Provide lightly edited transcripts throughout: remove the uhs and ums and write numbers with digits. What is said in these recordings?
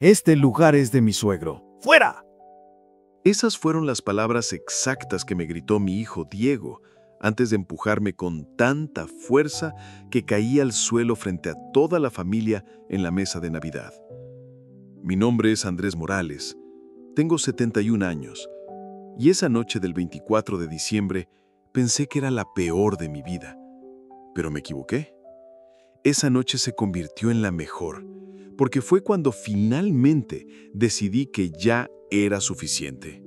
Este lugar es de mi suegro. ¡Fuera! Esas fueron las palabras exactas que me gritó mi hijo Diego, antes de empujarme con tanta fuerza que caí al suelo frente a toda la familia en la mesa de Navidad. Mi nombre es Andrés Morales, tengo 71 años, y esa noche del 24 de diciembre pensé que era la peor de mi vida, pero me equivoqué. Esa noche se convirtió en la mejor, porque fue cuando finalmente decidí que ya era suficiente.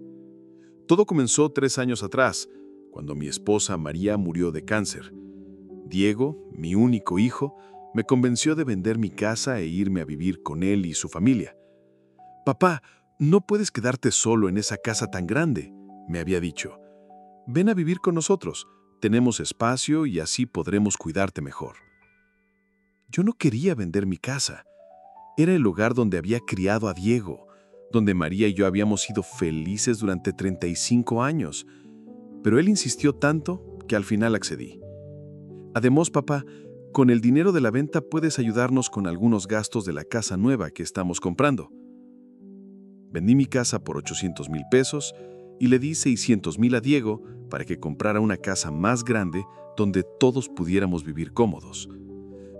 Todo comenzó 3 años atrás, cuando mi esposa María murió de cáncer. Diego, mi único hijo, me convenció de vender mi casa e irme a vivir con él y su familia. «Papá, no puedes quedarte solo en esa casa tan grande», me había dicho. «Ven a vivir con nosotros, tenemos espacio y así podremos cuidarte mejor». Yo no quería vender mi casa. Era el lugar donde había criado a Diego, donde María y yo habíamos sido felices durante 35 años. Pero él insistió tanto que al final accedí. Además, papá, con el dinero de la venta puedes ayudarnos con algunos gastos de la casa nueva que estamos comprando. Vendí mi casa por 800,000 pesos y le di 600,000 a Diego para que comprara una casa más grande donde todos pudiéramos vivir cómodos.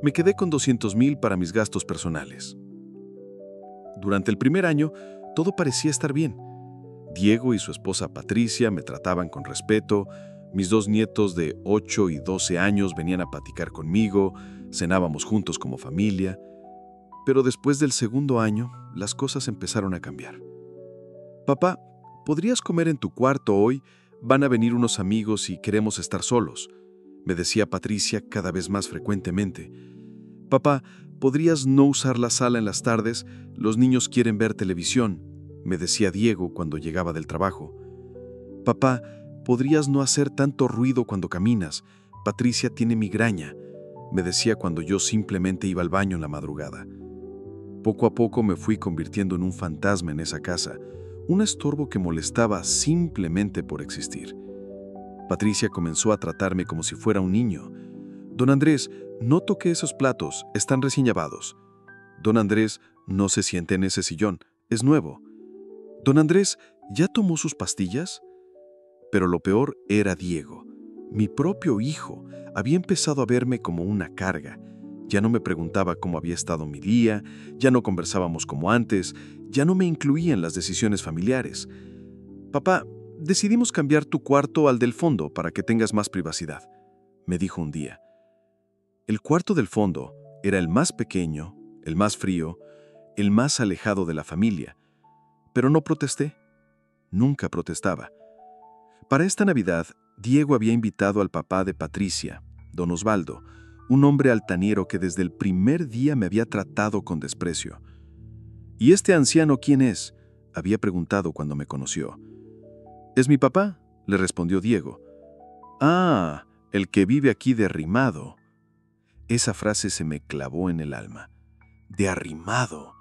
Me quedé con 200,000 para mis gastos personales. Durante el primer año, todo parecía estar bien. Diego y su esposa Patricia me trataban con respeto, mis 2 nietos de 8 y 12 años venían a platicar conmigo, cenábamos juntos como familia. Pero después del segundo año, las cosas empezaron a cambiar. «Papá, ¿podrías comer en tu cuarto hoy? Van a venir unos amigos y queremos estar solos», me decía Patricia cada vez más frecuentemente. «Papá, ¿podrías no usar la sala en las tardes? Los niños quieren ver televisión», me decía Diego cuando llegaba del trabajo. «Papá, ¿podrías no hacer tanto ruido cuando caminas? Patricia tiene migraña», me decía cuando yo simplemente iba al baño en la madrugada. Poco a poco me fui convirtiendo en un fantasma en esa casa, un estorbo que molestaba simplemente por existir. Patricia comenzó a tratarme como si fuera un niño. «Don Andrés, no toque esos platos, están recién lavados. Don Andrés, no se siente en ese sillón, es nuevo. Don Andrés, ¿ya tomó sus pastillas?». Pero lo peor era Diego. Mi propio hijo había empezado a verme como una carga. Ya no me preguntaba cómo había estado mi día, ya no conversábamos como antes, ya no me incluía en las decisiones familiares. «Papá, decidimos cambiar tu cuarto al del fondo para que tengas más privacidad», me dijo un día. El cuarto del fondo era el más pequeño, el más frío, el más alejado de la familia. Pero no protesté. Nunca protestaba. Para esta Navidad, Diego había invitado al papá de Patricia, don Osvaldo, un hombre altanero que desde el primer día me había tratado con desprecio. «¿Y este anciano quién es?», había preguntado cuando me conoció. «Es mi papá», le respondió Diego. «Ah, el que vive aquí de arrimado». Esa frase se me clavó en el alma. De arrimado.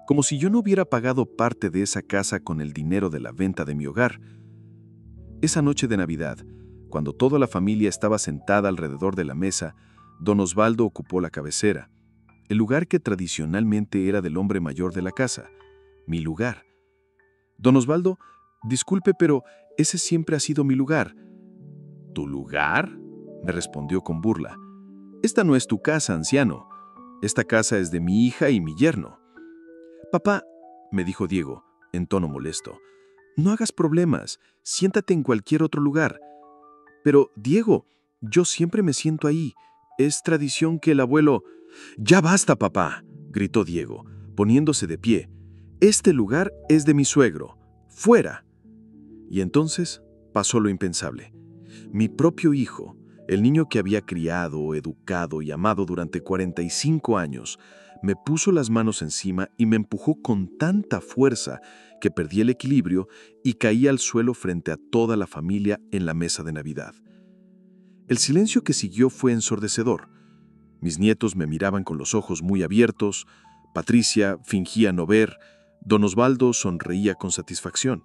Como si yo no hubiera pagado parte de esa casa con el dinero de la venta de mi hogar. Esa noche de Navidad, cuando toda la familia estaba sentada alrededor de la mesa, don Osvaldo ocupó la cabecera, el lugar que tradicionalmente era del hombre mayor de la casa, mi lugar. «Don Osvaldo, disculpe, pero ese siempre ha sido mi lugar». «¿Tu lugar?», me respondió con burla. «Esta no es tu casa, anciano. Esta casa es de mi hija y mi yerno». «Papá», me dijo Diego, en tono molesto, «no hagas problemas, siéntate en cualquier otro lugar». «Pero, Diego, yo siempre me siento ahí. Es tradición que el abuelo...». «Ya basta, papá», gritó Diego, poniéndose de pie. «Este lugar es de mi suegro. ¡Fuera!». Y entonces pasó lo impensable. Mi propio hijo, el niño que había criado, educado y amado durante 45 años, me puso las manos encima y me empujó con tanta fuerza que perdí el equilibrio y caí al suelo frente a toda la familia en la mesa de Navidad. El silencio que siguió fue ensordecedor. Mis nietos me miraban con los ojos muy abiertos, Patricia fingía no ver, don Osvaldo sonreía con satisfacción.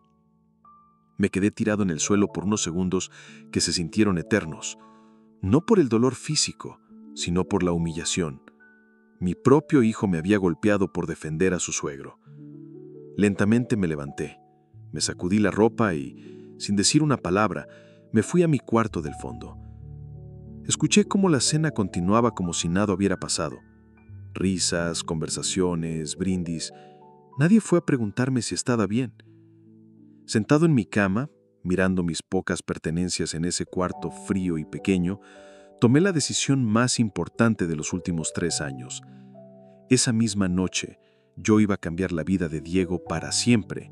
Me quedé tirado en el suelo por unos segundos que se sintieron eternos, no por el dolor físico, sino por la humillación. Mi propio hijo me había golpeado por defender a su suegro. Lentamente me levanté, me sacudí la ropa y, sin decir una palabra, me fui a mi cuarto del fondo. Escuché cómo la cena continuaba como si nada hubiera pasado. Risas, conversaciones, brindis. Nadie fue a preguntarme si estaba bien. Sentado en mi cama, mirando mis pocas pertenencias en ese cuarto frío y pequeño, tomé la decisión más importante de los últimos 3 años. Esa misma noche, yo iba a cambiar la vida de Diego para siempre,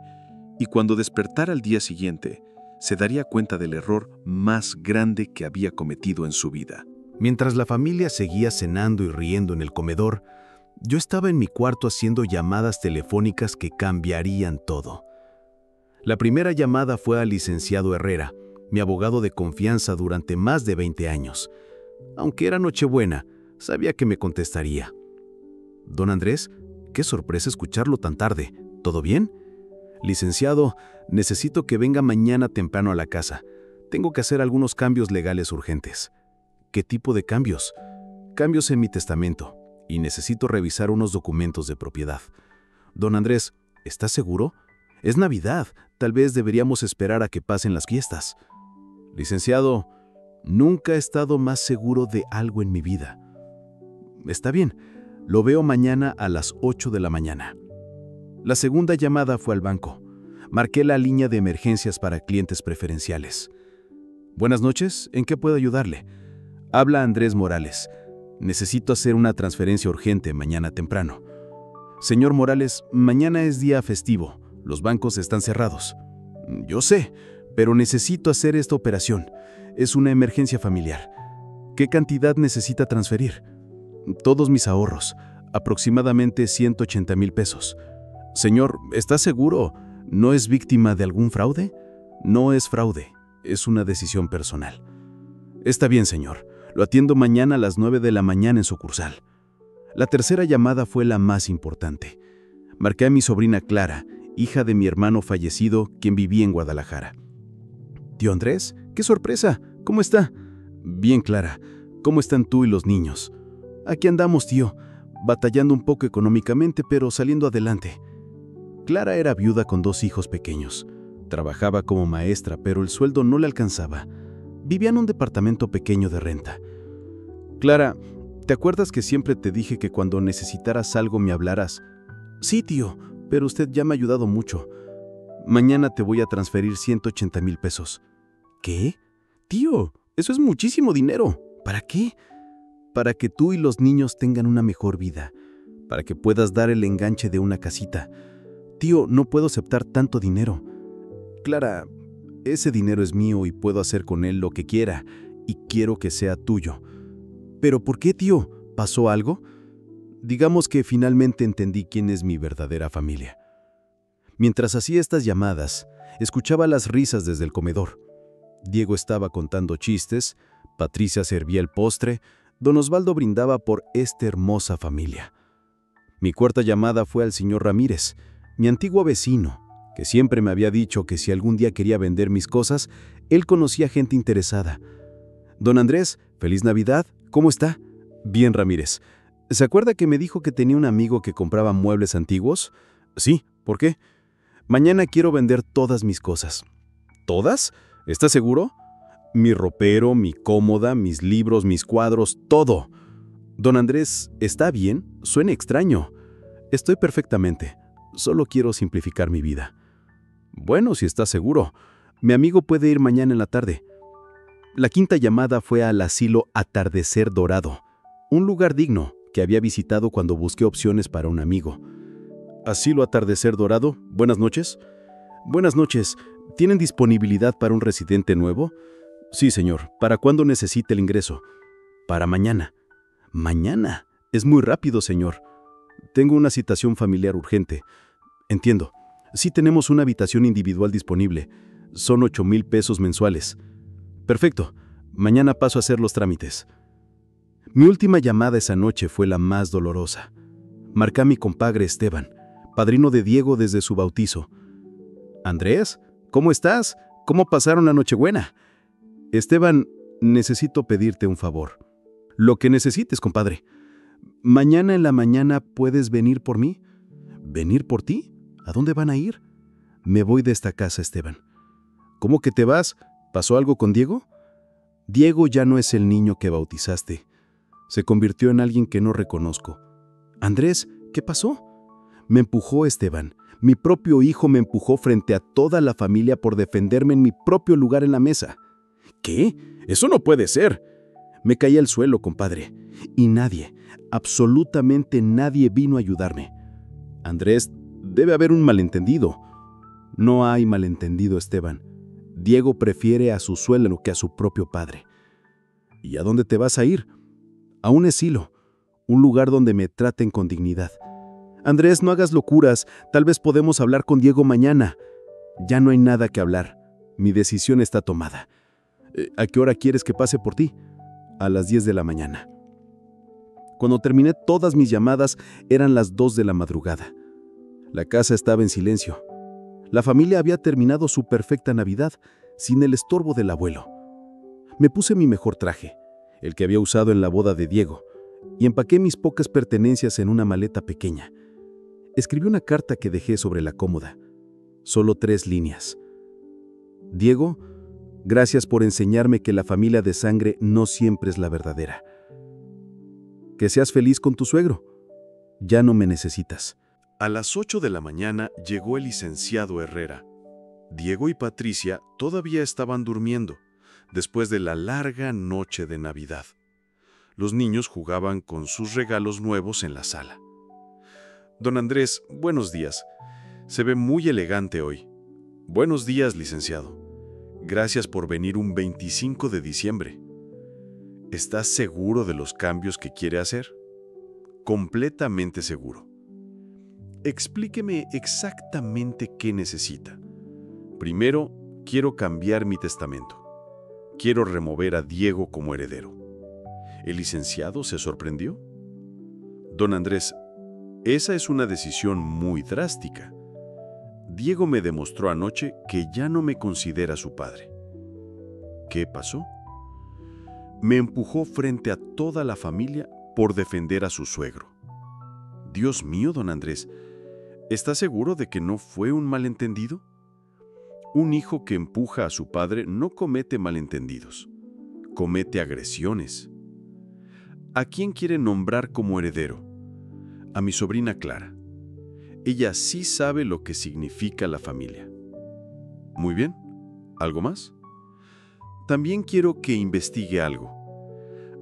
y cuando despertara al día siguiente, se daría cuenta del error más grande que había cometido en su vida. Mientras la familia seguía cenando y riendo en el comedor, yo estaba en mi cuarto haciendo llamadas telefónicas que cambiarían todo. La primera llamada fue al licenciado Herrera, mi abogado de confianza durante más de 20 años. Aunque era Nochebuena, sabía que me contestaría. «Don Andrés, qué sorpresa escucharlo tan tarde. ¿Todo bien? Licenciado, necesito que venga mañana temprano a la casa. Tengo que hacer algunos cambios legales urgentes». «¿Qué tipo de cambios?» «Cambios en mi testamento, y necesito revisar unos documentos de propiedad». «Don Andrés, ¿estás seguro? Es Navidad, tal vez deberíamos esperar a que pasen las fiestas». «Licenciado, nunca he estado más seguro de algo en mi vida». «Está bien, lo veo mañana a las 8 de la mañana». La segunda llamada fue al banco. Marqué la línea de emergencias para clientes preferenciales. «Buenas noches, ¿en qué puedo ayudarle?» «Habla Andrés Morales. Necesito hacer una transferencia urgente mañana temprano». «Señor Morales, mañana es día festivo. Los bancos están cerrados». «Yo sé, pero necesito hacer esta operación. Es una emergencia familiar». «¿Qué cantidad necesita transferir?» «Todos mis ahorros, aproximadamente 180,000 pesos». «Señor, ¿está seguro? ¿No es víctima de algún fraude?» «No es fraude, es una decisión personal». «Está bien, señor. Lo atiendo mañana a las 9 de la mañana en sucursal». La tercera llamada fue la más importante. Marqué a mi sobrina Clara, hija de mi hermano fallecido, quien vivía en Guadalajara. «Tío Andrés, qué sorpresa. ¿Cómo está?» «Bien, Clara. ¿Cómo están tú y los niños?» «Aquí andamos, tío, batallando un poco económicamente, pero saliendo adelante». Clara era viuda con 2 hijos pequeños. Trabajaba como maestra, pero el sueldo no le alcanzaba. Vivía en un departamento pequeño de renta. «Clara, ¿te acuerdas que siempre te dije que cuando necesitaras algo me hablaras?» «Sí, tío, pero usted ya me ha ayudado mucho. Mañana te voy a transferir 180,000 pesos». «¿Qué? Tío, eso es muchísimo dinero. ¿Para qué?» «Para que tú y los niños tengan una mejor vida. Para que puedas dar el enganche de una casita». «Tío, no puedo aceptar tanto dinero». «Clara, ese dinero es mío y puedo hacer con él lo que quiera, y quiero que sea tuyo». «¿Pero por qué, tío? ¿Pasó algo?» Digamos que finalmente entendí quién es mi verdadera familia. Mientras hacía estas llamadas, escuchaba las risas desde el comedor. Diego estaba contando chistes, Patricia servía el postre, don Osvaldo brindaba por esta hermosa familia. Mi cuarta llamada fue al señor Ramírez, mi antiguo vecino, que siempre me había dicho que si algún día quería vender mis cosas, él conocía gente interesada. «Don Andrés, feliz Navidad, ¿cómo está?» «Bien, Ramírez. ¿Se acuerda que me dijo que tenía un amigo que compraba muebles antiguos?» «Sí, ¿por qué?» «Mañana quiero vender todas mis cosas». «¿Todas? ¿Estás seguro?» «Mi ropero, mi cómoda, mis libros, mis cuadros, todo». «Don Andrés, ¿está bien? Suena extraño». «Estoy perfectamente. Solo quiero simplificar mi vida». «Bueno, si está seguro. Mi amigo puede ir mañana en la tarde». La quinta llamada fue al asilo Atardecer Dorado, un lugar digno que había visitado cuando busqué opciones para un amigo. «Asilo Atardecer Dorado, buenas noches». «Buenas noches. ¿Tienen disponibilidad para un residente nuevo?» «Sí, señor. ¿Para cuándo necesita el ingreso?» «Para mañana». «¿Mañana? Es muy rápido, señor». «Tengo una citación familiar urgente». «Entiendo. Sí tenemos una habitación individual disponible. Son 8,000 pesos mensuales». «Perfecto. Mañana paso a hacer los trámites». Mi última llamada esa noche fue la más dolorosa. Marqué a mi compadre Esteban, padrino de Diego desde su bautizo. «Andrés, ¿cómo estás? ¿Cómo pasaron la Nochebuena?» «Esteban, necesito pedirte un favor». «Lo que necesites, compadre». «Mañana en la mañana, ¿puedes venir por mí?» «¿Venir por ti? ¿A dónde van a ir? Me voy de esta casa, Esteban. ¿Cómo que te vas? ¿Pasó algo con Diego? Diego ya no es el niño que bautizaste. Se convirtió en alguien que no reconozco. Andrés, ¿qué pasó? Me empujó Esteban. Mi propio hijo me empujó frente a toda la familia por defenderme en mi propio lugar en la mesa. ¿Qué? Eso no puede ser. Me caí al suelo, compadre. Y nadie, absolutamente nadie vino a ayudarme. Andrés, debe haber un malentendido. No hay malentendido, Esteban. Diego prefiere a su suegro que a su propio padre. ¿Y a dónde te vas a ir? A un asilo, un lugar donde me traten con dignidad. Andrés, no hagas locuras. Tal vez podemos hablar con Diego mañana. Ya no hay nada que hablar. Mi decisión está tomada. ¿A qué hora quieres que pase por ti? A las 10 de la mañana. Cuando terminé todas mis llamadas, eran las 2 de la madrugada. La casa estaba en silencio. La familia había terminado su perfecta Navidad, sin el estorbo del abuelo. Me puse mi mejor traje, el que había usado en la boda de Diego, y empaqué mis pocas pertenencias en una maleta pequeña. Escribí una carta que dejé sobre la cómoda. Solo 3 líneas. Diego, gracias por enseñarme que la familia de sangre no siempre es la verdadera. Que seas feliz con tu suegro. Ya no me necesitas. A las 8 de la mañana llegó el licenciado Herrera. Diego y Patricia todavía estaban durmiendo, después de la larga noche de Navidad. Los niños jugaban con sus regalos nuevos en la sala. Don Andrés, buenos días. Se ve muy elegante hoy. Buenos días, licenciado. Gracias por venir un 25 de diciembre. ¿Estás seguro de los cambios que quiere hacer? Completamente seguro. Explíqueme exactamente qué necesita. Primero, quiero cambiar mi testamento. Quiero remover a Diego como heredero. ¿El licenciado se sorprendió? Don Andrés, esa es una decisión muy drástica. Diego me demostró anoche que ya no me considera su padre. ¿Qué pasó? Me empujó frente a toda la familia por defender a su suegro. Dios mío, don Andrés, ¿está seguro de que no fue un malentendido? Un hijo que empuja a su padre no comete malentendidos, comete agresiones. ¿A quién quiere nombrar como heredero? A mi sobrina Clara. Ella sí sabe lo que significa la familia. Muy bien. ¿Algo más? También quiero que investigue algo.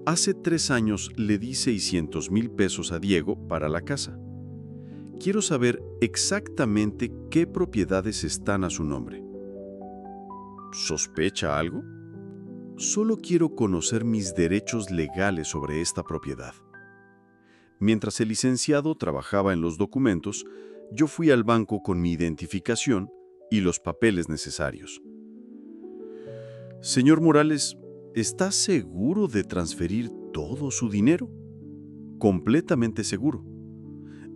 Hace 3 años le di 600,000 pesos a Diego para la casa. Quiero saber exactamente qué propiedades están a su nombre. ¿Sospecha algo? Solo quiero conocer mis derechos legales sobre esta propiedad. Mientras el licenciado trabajaba en los documentos, yo fui al banco con mi identificación y los papeles necesarios. Señor Morales, ¿está seguro de transferir todo su dinero? Completamente seguro.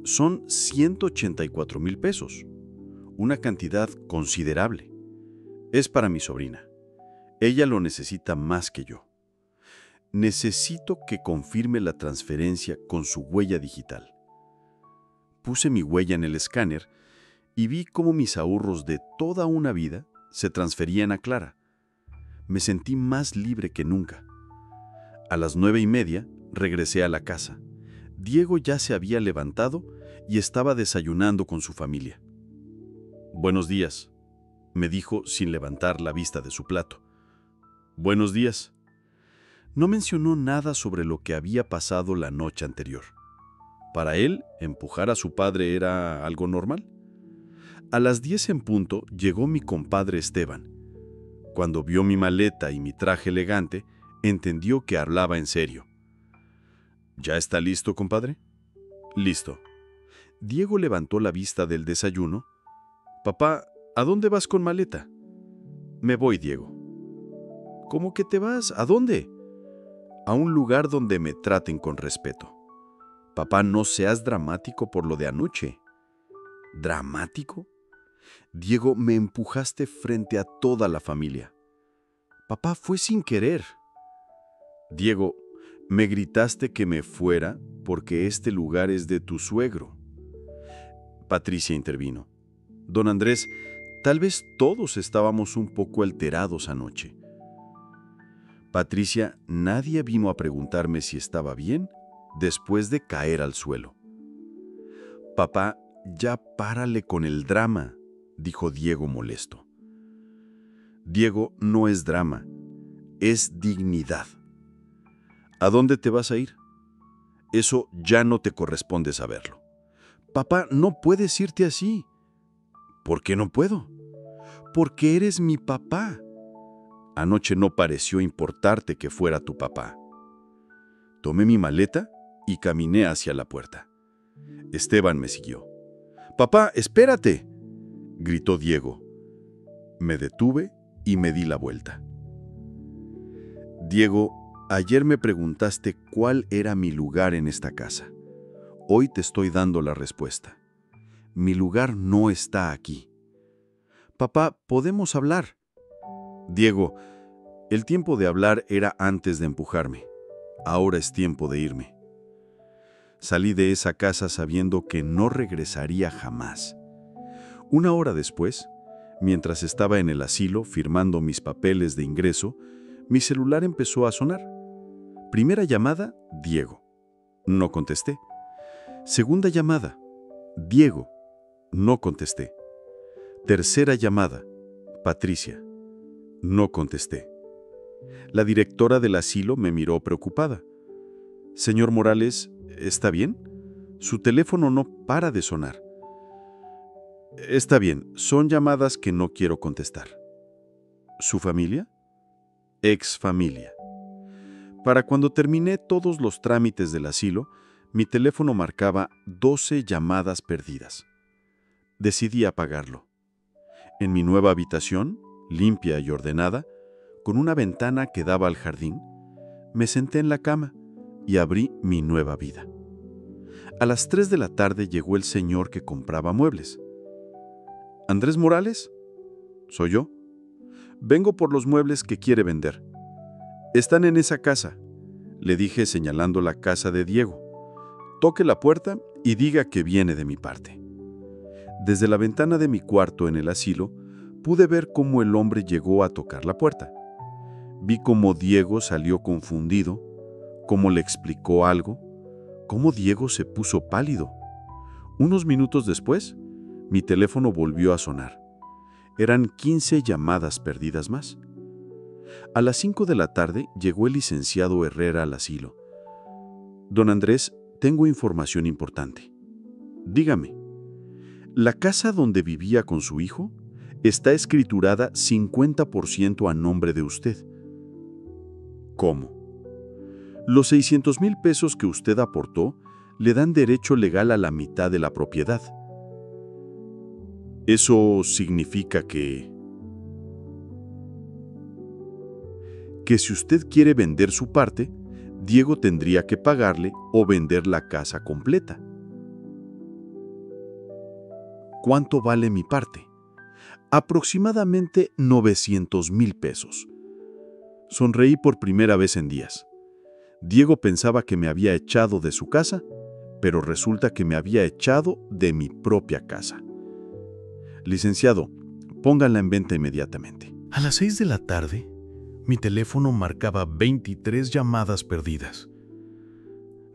Son 184,000 pesos, una cantidad considerable. Es para mi sobrina. Ella lo necesita más que yo. Necesito que confirme la transferencia con su huella digital. Puse mi huella en el escáner y vi cómo mis ahorros de toda una vida se transferían a Clara. Me sentí más libre que nunca. A las 9:30 regresé a la casa. Diego ya se había levantado y estaba desayunando con su familia. «Buenos días», me dijo sin levantar la vista de su plato. «Buenos días». No mencionó nada sobre lo que había pasado la noche anterior. Para él, empujar a su padre era algo normal. A las 10 en punto llegó mi compadre Esteban. Cuando vio mi maleta y mi traje elegante, entendió que hablaba en serio. ¿Ya está listo, compadre? Listo. Diego levantó la vista del desayuno. Papá, ¿a dónde vas con maleta? Me voy, Diego. ¿Cómo que te vas? ¿A dónde? A un lugar donde me traten con respeto. Papá, no seas dramático por lo de anoche. ¿Dramático? Diego, me empujaste frente a toda la familia. Papá, fue sin querer. Diego, me gritaste que me fuera porque este lugar es de tu suegro. Patricia intervino. Don Andrés, tal vez todos estábamos un poco alterados anoche. Patricia, nadie vino a preguntarme si estaba bien después de caer al suelo. Papá, ya párale con el drama, dijo Diego molesto. Diego, no es drama, es dignidad. ¿A dónde te vas a ir? Eso ya no te corresponde saberlo. Papá, no puedes irte así. ¿Por qué no puedo? Porque eres mi papá. Anoche no pareció importarte que fuera tu papá. Tomé mi maleta y caminé hacia la puerta. Esteban me siguió. «Papá, espérate», gritó Diego. Me detuve y me di la vuelta. Diego, ayer me preguntaste cuál era mi lugar en esta casa. Hoy te estoy dando la respuesta. Mi lugar no está aquí. Papá, ¿podemos hablar? Diego, el tiempo de hablar era antes de empujarme. Ahora es tiempo de irme. Salí de esa casa sabiendo que no regresaría jamás. Una hora después, mientras estaba en el asilo firmando mis papeles de ingreso, mi celular empezó a sonar. Primera llamada, Diego. No contesté. Segunda llamada, Diego. No contesté. Tercera llamada, Patricia. No contesté. La directora del asilo me miró preocupada. «Señor Morales, ¿está bien? Su teléfono no para de sonar». «Está bien, son llamadas que no quiero contestar». ¿Su familia? Ex familia. Para cuando terminé todos los trámites del asilo, mi teléfono marcaba 12 llamadas perdidas. Decidí apagarlo. En mi nueva habitación, limpia y ordenada, con una ventana que daba al jardín, me senté en la cama y abrí mi nueva vida. A las 3 de la tarde llegó el señor que compraba muebles. «¿Andrés Morales?» «Soy yo. Vengo por los muebles que quiere vender. Están en esa casa», le dije señalando la casa de Diego. «Toque la puerta y diga que viene de mi parte». Desde la ventana de mi cuarto en el asilo, pude ver cómo el hombre llegó a tocar la puerta. Vi cómo Diego salió confundido, cómo le explicó algo, cómo Diego se puso pálido. Unos minutos después, mi teléfono volvió a sonar. Eran 15 llamadas perdidas más. A las 5 de la tarde llegó el licenciado Herrera al asilo. «Don Andrés, tengo información importante». «Dígame». «La casa donde vivía con su hijo está escriturada 50% a nombre de usted». «¿Cómo?». «Los 600,000 pesos que usted aportó le dan derecho legal a la mitad de la propiedad». «Eso significa que si usted quiere vender su parte, Diego tendría que pagarle o vender la casa completa». «¿Cuánto vale mi parte?». «Aproximadamente 900,000 pesos». Sonreí por primera vez en días. Diego pensaba que me había echado de su casa, pero resulta que me había echado de mi propia casa. «Licenciado, pónganla en venta inmediatamente». A las 6 de la tarde, mi teléfono marcaba 23 llamadas perdidas.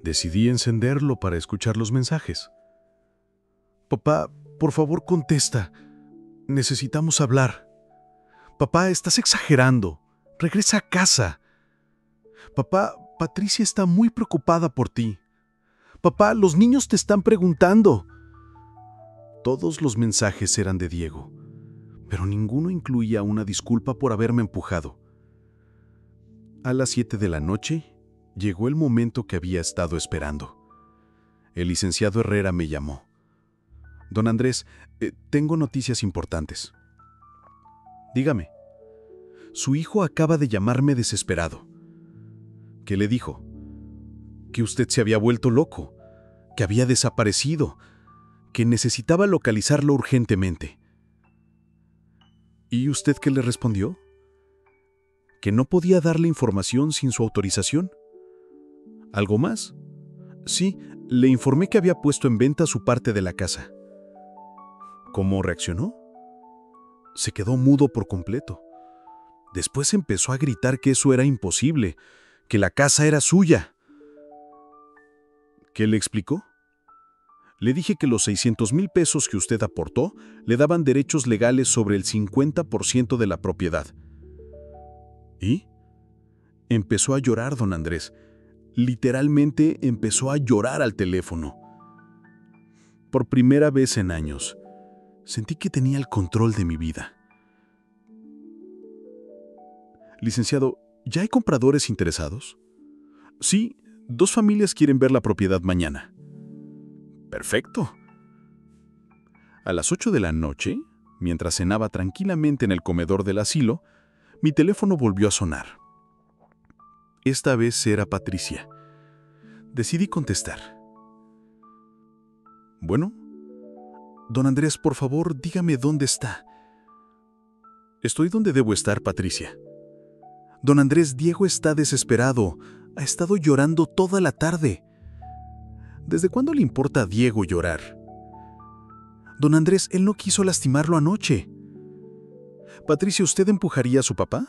Decidí encenderlo para escuchar los mensajes. «Papá, por favor, contesta. Necesitamos hablar. Papá, estás exagerando. Regresa a casa. Papá, Patricia está muy preocupada por ti. Papá, los niños te están preguntando». Todos los mensajes eran de Diego, pero ninguno incluía una disculpa por haberme empujado. A las 7 de la noche, llegó el momento que había estado esperando. El licenciado Herrera me llamó. «Don Andrés, tengo noticias importantes». «Dígame». «Su hijo acaba de llamarme desesperado». «¿Qué le dijo?». «Que usted se había vuelto loco, que había desaparecido, que necesitaba localizarlo urgentemente». ¿Y usted qué le respondió? ¿Que no podía darle información sin su autorización? ¿Algo más? Sí, le informé que había puesto en venta su parte de la casa. ¿Cómo reaccionó? Se quedó mudo por completo. Después empezó a gritar que eso era imposible, que la casa era suya. ¿Qué le explicó? Le dije que los 600,000 pesos que usted aportó le daban derechos legales sobre el 50% de la propiedad. ¿Y? Empezó a llorar, don Andrés. Literalmente empezó a llorar al teléfono. Por primera vez en años, sentí que tenía el control de mi vida. Licenciado, ¿ya hay compradores interesados? Sí, 2 familias quieren ver la propiedad mañana. Perfecto. A las 8 de la noche, mientras cenaba tranquilamente en el comedor del asilo, mi teléfono volvió a sonar. Esta vez era Patricia. Decidí contestar. Bueno, don Andrés, por favor, dígame dónde está. Estoy donde debo estar, Patricia. Don Andrés, Diego está desesperado. Ha estado llorando toda la tarde. ¿Desde cuándo le importa a Diego llorar? Don Andrés, él no quiso lastimarlo anoche. Patricia, ¿usted empujaría a su papá?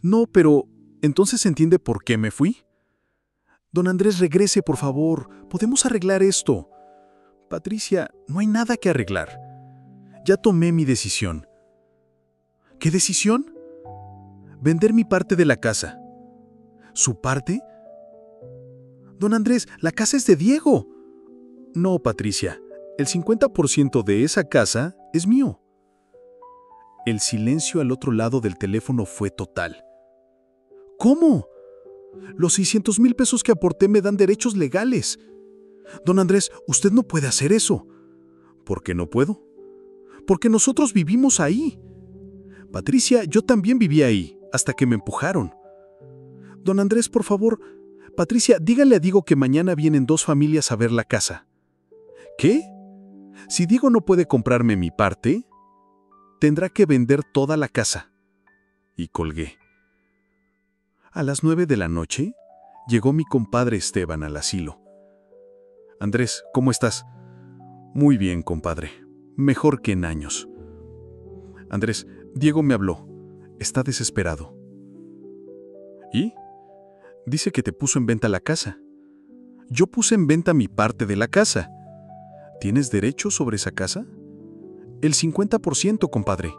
No, pero ¿entonces entiende por qué me fui? Don Andrés, regrese, por favor. Podemos arreglar esto. Patricia, no hay nada que arreglar. Ya tomé mi decisión. ¿Qué decisión? Vender mi parte de la casa. ¿Su parte? Don Andrés, la casa es de Diego. No, Patricia, el 50% de esa casa es mío. El silencio al otro lado del teléfono fue total. ¿Cómo? Los 600,000 pesos que aporté me dan derechos legales. Don Andrés, usted no puede hacer eso. ¿Por qué no puedo? Porque nosotros vivimos ahí. Patricia, yo también viví ahí, hasta que me empujaron. Don Andrés, por favor, Patricia, dígale a Diego que mañana vienen 2 familias a ver la casa. ¿Qué? Si Diego no puede comprarme mi parte, tendrá que vender toda la casa. Y colgué. A las 9 de la noche, llegó mi compadre Esteban al asilo. Andrés, ¿cómo estás? Muy bien, compadre. Mejor que en años. Andrés, Diego me habló. Está desesperado. ¿Y? Dice que te puso en venta la casa. Yo puse en venta mi parte de la casa. ¿Tienes derecho sobre esa casa? El 50%, compadre.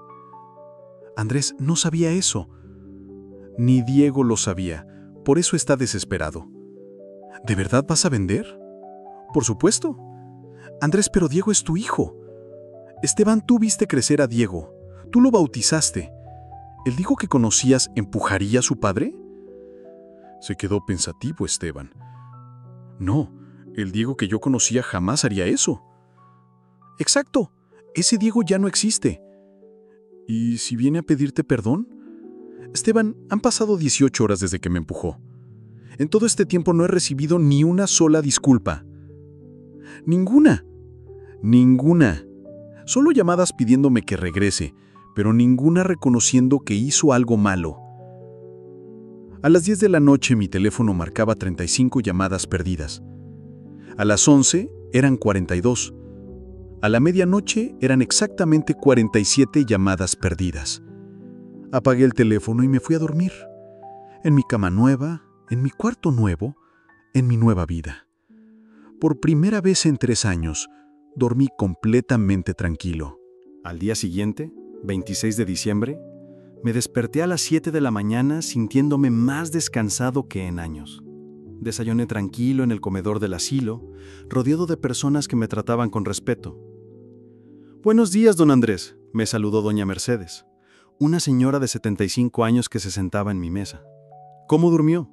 Andrés, no sabía eso. Ni Diego lo sabía. Por eso está desesperado. ¿De verdad vas a vender? Por supuesto. Andrés, pero Diego es tu hijo. Esteban, tú viste crecer a Diego. Tú lo bautizaste. ¿El Diego que conocías empujaría a su padre? Se quedó pensativo Esteban. No, el Diego que yo conocía jamás haría eso. Exacto, ese Diego ya no existe. ¿Y si viene a pedirte perdón? Esteban, han pasado 18 horas desde que me empujó. En todo este tiempo no he recibido ni una sola disculpa. Ninguna. Ninguna. Solo llamadas pidiéndome que regrese, pero ninguna reconociendo que hizo algo malo. A las 10 de la noche mi teléfono marcaba 35 llamadas perdidas. A las 11 eran 42. A la medianoche eran exactamente 47 llamadas perdidas. Apagué el teléfono y me fui a dormir. En mi cama nueva, en mi cuarto nuevo, en mi nueva vida. Por primera vez en 3 años, dormí completamente tranquilo. Al día siguiente, 26 de diciembre, me desperté a las 7 de la mañana sintiéndome más descansado que en años. Desayuné tranquilo en el comedor del asilo, rodeado de personas que me trataban con respeto. «Buenos días, don Andrés», me saludó doña Mercedes, una señora de 75 años que se sentaba en mi mesa. «¿Cómo durmió?»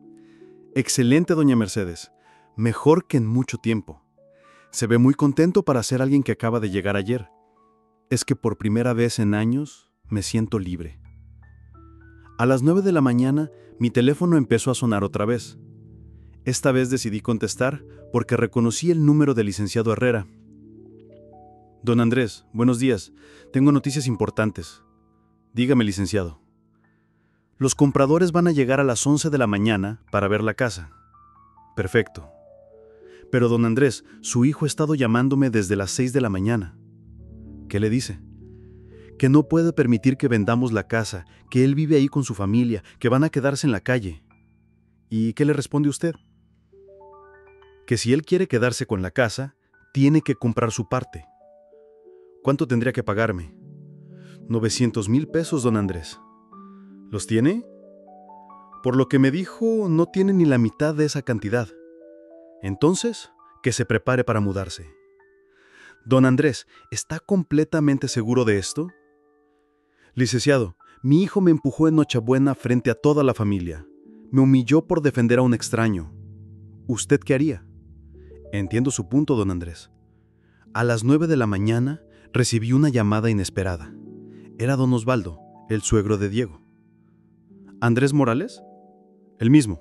«Excelente, doña Mercedes. Mejor que en mucho tiempo. Se ve muy contento para ser alguien que acaba de llegar ayer. Es que por primera vez en años me siento libre». A las 9 de la mañana, mi teléfono empezó a sonar otra vez. Esta vez decidí contestar porque reconocí el número del licenciado Herrera. «Don Andrés, buenos días. Tengo noticias importantes». «Dígame, licenciado». «Los compradores van a llegar a las 11 de la mañana para ver la casa». «Perfecto». «Pero, don Andrés, su hijo ha estado llamándome desde las 6 de la mañana». ¿Qué le dice? Que no puede permitir que vendamos la casa, que él vive ahí con su familia, que van a quedarse en la calle. ¿Y qué le responde usted? Que si él quiere quedarse con la casa, tiene que comprar su parte. ¿Cuánto tendría que pagarme? 900,000 pesos, don Andrés. ¿Los tiene? Por lo que me dijo, no tiene ni la mitad de esa cantidad. Entonces, que se prepare para mudarse. Don Andrés, ¿está completamente seguro de esto? Licenciado, mi hijo me empujó en Nochebuena frente a toda la familia. Me humilló por defender a un extraño. ¿Usted qué haría? Entiendo su punto, don Andrés. A las 9 de la mañana recibí una llamada inesperada. Era don Osvaldo, el suegro de Diego. ¿Andrés Morales? El mismo.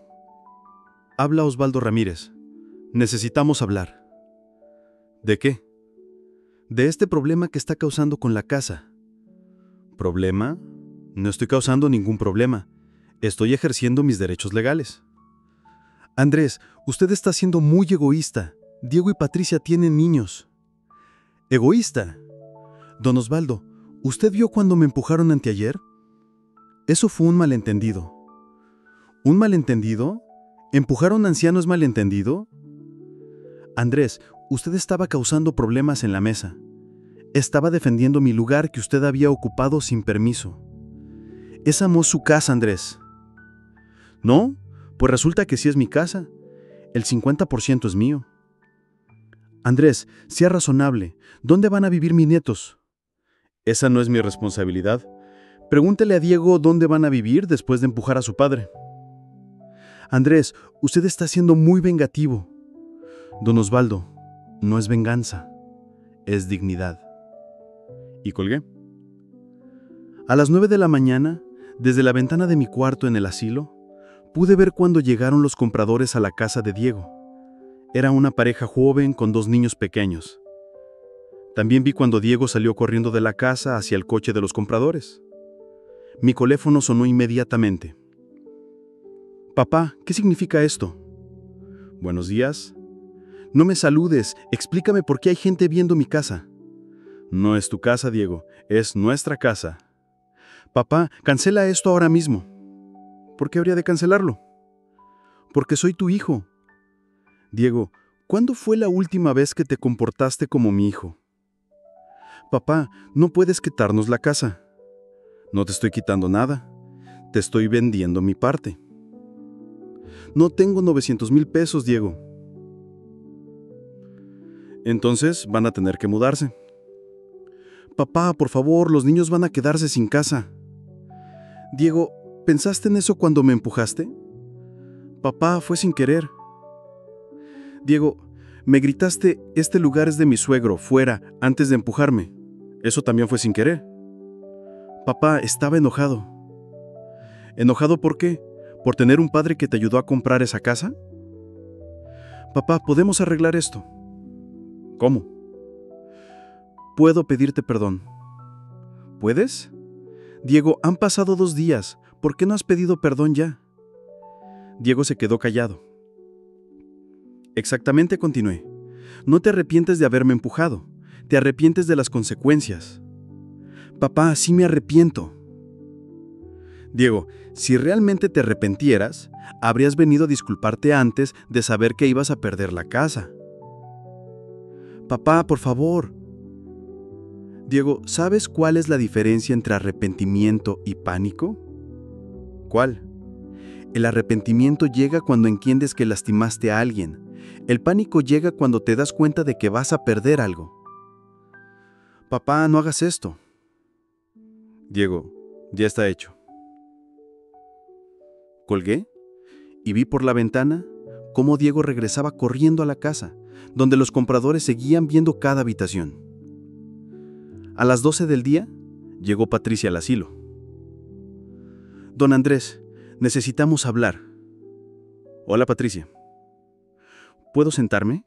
Habla Osvaldo Ramírez. Necesitamos hablar. ¿De qué? De este problema que está causando con la casa. ¿Problema? No estoy causando ningún problema. Estoy ejerciendo mis derechos legales. Andrés, usted está siendo muy egoísta. Diego y Patricia tienen niños. ¿Egoísta? Don Osvaldo, ¿usted vio cuando me empujaron anteayer? Eso fue un malentendido. ¿Un malentendido? ¿Empujar a un anciano es malentendido? Andrés, usted estaba causando problemas en la mesa. Estaba defendiendo mi lugar que usted había ocupado sin permiso. Esa no es su casa, Andrés. ¿No? Pues resulta que sí es mi casa. El 50% es mío. Andrés, sea razonable. ¿Dónde van a vivir mis nietos? Esa no es mi responsabilidad. Pregúntele a Diego dónde van a vivir después de empujar a su padre. Andrés, usted está siendo muy vengativo. Don Osvaldo, no es venganza, es dignidad. Y colgué. A las 9 de la mañana, desde la ventana de mi cuarto en el asilo, pude ver cuando llegaron los compradores a la casa de Diego. Era una pareja joven con 2 niños pequeños. También vi cuando Diego salió corriendo de la casa hacia el coche de los compradores. Mi teléfono sonó inmediatamente. Papá, ¿qué significa esto? Buenos días. No me saludes, explícame por qué hay gente viendo mi casa. No es tu casa, Diego, es nuestra casa. Papá, cancela esto ahora mismo. ¿Por qué habría de cancelarlo? Porque soy tu hijo. Diego, ¿cuándo fue la última vez que te comportaste como mi hijo? Papá, no puedes quitarnos la casa. No te estoy quitando nada. Te estoy vendiendo mi parte. No tengo 900,000 pesos, Diego. Entonces van a tener que mudarse. Papá, por favor, los niños van a quedarse sin casa. Diego, ¿pensaste en eso cuando me empujaste? Papá, fue sin querer. Diego, me gritaste, este lugar es de mi suegro, fuera, antes de empujarme. Eso también fue sin querer. Papá, estaba enojado. ¿Enojado por qué? ¿Por tener un padre que te ayudó a comprar esa casa? Papá, ¿podemos arreglar esto? ¿Cómo? Puedo pedirte perdón. ¿Puedes? Diego, han pasado 2 días. ¿Por qué no has pedido perdón ya? Diego se quedó callado. Exactamente, continué. No te arrepientes de haberme empujado. Te arrepientes de las consecuencias. Papá, sí me arrepiento. Diego, si realmente te arrepentieras, habrías venido a disculparte antes de saber que ibas a perder la casa. Papá, por favor. Diego, ¿sabes cuál es la diferencia entre arrepentimiento y pánico? ¿Cuál? El arrepentimiento llega cuando entiendes que lastimaste a alguien. El pánico llega cuando te das cuenta de que vas a perder algo. Papá, no hagas esto. Diego, ya está hecho. Colgué y vi por la ventana cómo Diego regresaba corriendo a la casa, donde los compradores seguían viendo cada habitación. A las 12 del día, llegó Patricia al asilo. Don Andrés, necesitamos hablar. Hola, Patricia. ¿Puedo sentarme?